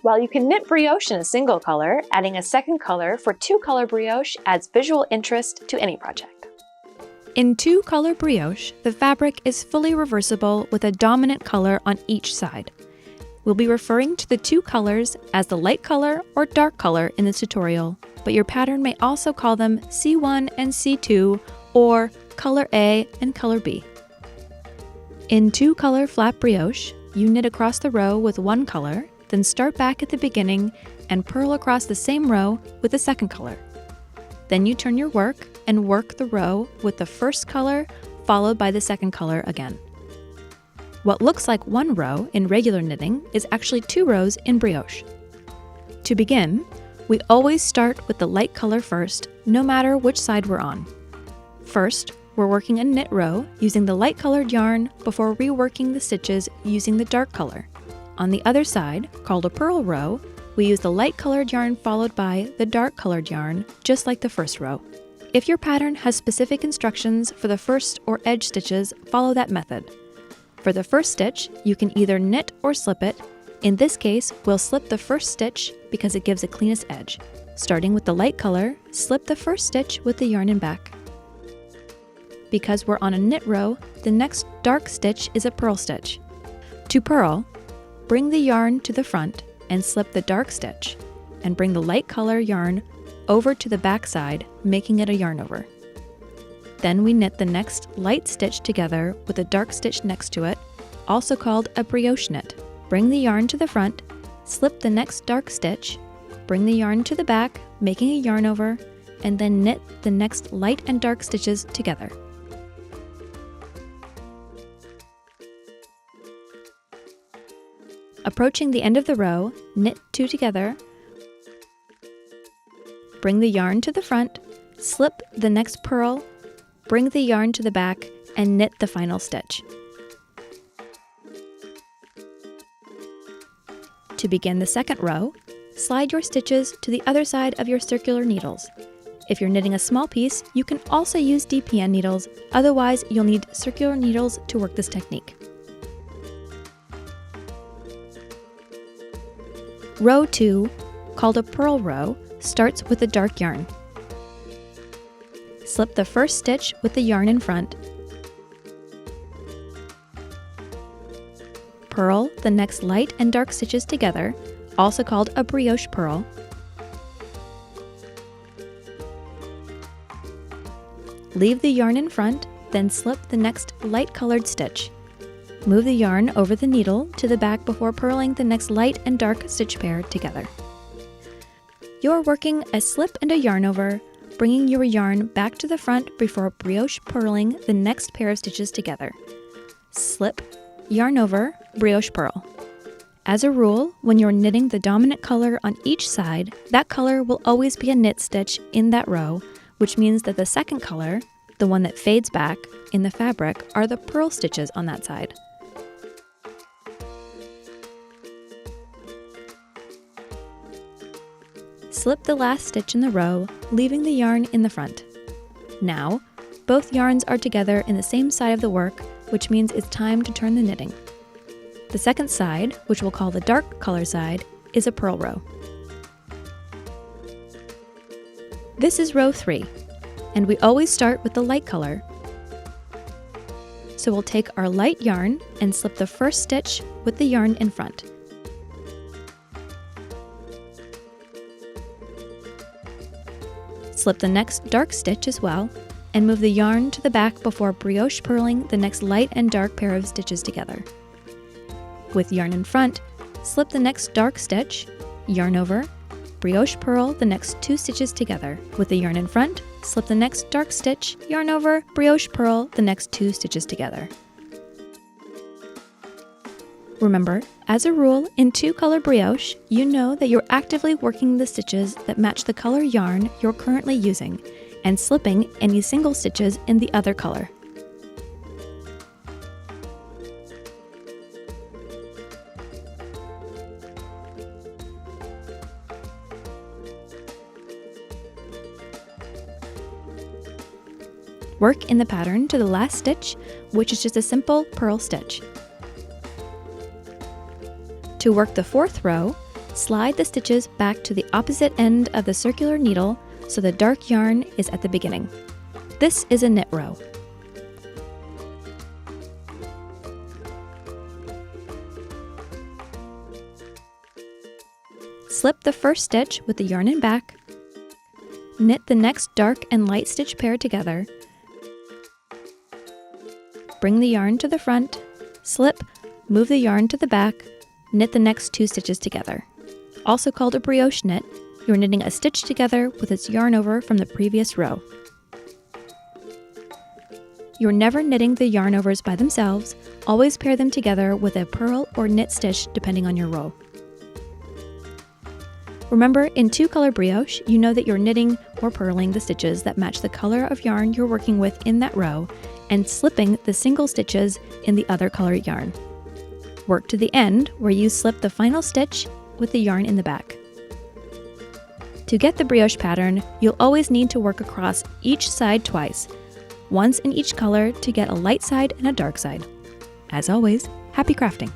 While you can knit brioche in a single color, adding a second color for two-color brioche adds visual interest to any project. In two-color brioche, the fabric is fully reversible with a dominant color on each side. We'll be referring to the two colors as the light color or dark color in this tutorial, but your pattern may also call them C1 and C2 or color A and color B. In two-color flat brioche, you knit across the row with one color, then start back at the beginning and purl across the same row with the second color. Then you turn your work and work the row with the first color followed by the second color again. What looks like one row in regular knitting is actually two rows in brioche. To begin, we always start with the light color first, no matter which side we're on. First, we're working a knit row using the light colored yarn before reworking the stitches using the dark color. On the other side, called a purl row, we use the light colored yarn followed by the dark colored yarn, just like the first row. If your pattern has specific instructions for the first or edge stitches, follow that method. For the first stitch, you can either knit or slip it. In this case, we'll slip the first stitch because it gives the cleanest edge. Starting with the light color, slip the first stitch with the yarn in back. Because we're on a knit row, the next dark stitch is a purl stitch. To purl, bring the yarn to the front and slip the dark stitch, and bring the light color yarn over to the back side, making it a yarn over. Then we knit the next light stitch together with a dark stitch next to it, also called a brioche knit. Bring the yarn to the front, slip the next dark stitch, bring the yarn to the back, making a yarn over, and then knit the next light and dark stitches together. Approaching the end of the row, knit two together, bring the yarn to the front, slip the next purl, bring the yarn to the back, and knit the final stitch. To begin the second row, slide your stitches to the other side of your circular needles. If you're knitting a small piece, you can also use DPN needles, otherwise you'll need circular needles to work this technique. Row 2, called a purl row, starts with a dark yarn. Slip the first stitch with the yarn in front. Purl the next light and dark stitches together, also called a brioche purl. Leave the yarn in front, then slip the next light colored stitch. Move the yarn over the needle to the back before purling the next light and dark stitch pair together. You're working a slip and a yarn over, bringing your yarn back to the front before brioche purling the next pair of stitches together. Slip, yarn over, brioche purl. As a rule, when you're knitting the dominant color on each side, that color will always be a knit stitch in that row, which means that the second color, the one that fades back in the fabric, are the purl stitches on that side. Slip the last stitch in the row, leaving the yarn in the front. Now, both yarns are together in the same side of the work, which means it's time to turn the knitting. The second side, which we'll call the dark color side, is a purl row. This is row 3, and we always start with the light color. So we'll take our light yarn and slip the first stitch with the yarn in front. Slip the next dark stitch as well, and move the yarn to the back before brioche purling the next light and dark pair of stitches together. With yarn in front, slip the next dark stitch, yarn over, brioche purl the next 2 stitches together. With the yarn in front, slip the next dark stitch, yarn over, brioche purl the next 2 stitches together. Remember, as a rule, in 2-color brioche, you know that you're actively working the stitches that match the color yarn you're currently using, and slipping any single stitches in the other color. Work in the pattern to the last stitch, which is just a simple purl stitch. To work the 4th row, slide the stitches back to the opposite end of the circular needle so the dark yarn is at the beginning. This is a knit row. Slip the first stitch with the yarn in back, knit the next dark and light stitch pair together, bring the yarn to the front, slip, move the yarn to the back, knit the next 2 stitches together. Also called a brioche knit, you're knitting a stitch together with its yarn over from the previous row. You're never knitting the yarn overs by themselves, always pair them together with a purl or knit stitch depending on your row. Remember, in 2-color brioche, you know that you're knitting or purling the stitches that match the color of yarn you're working with in that row and slipping the single stitches in the other colored yarn. Work to the end where you slip the final stitch with the yarn in the back. To get the brioche pattern, you'll always need to work across each side twice, once in each color to get a light side and a dark side. As always, happy crafting!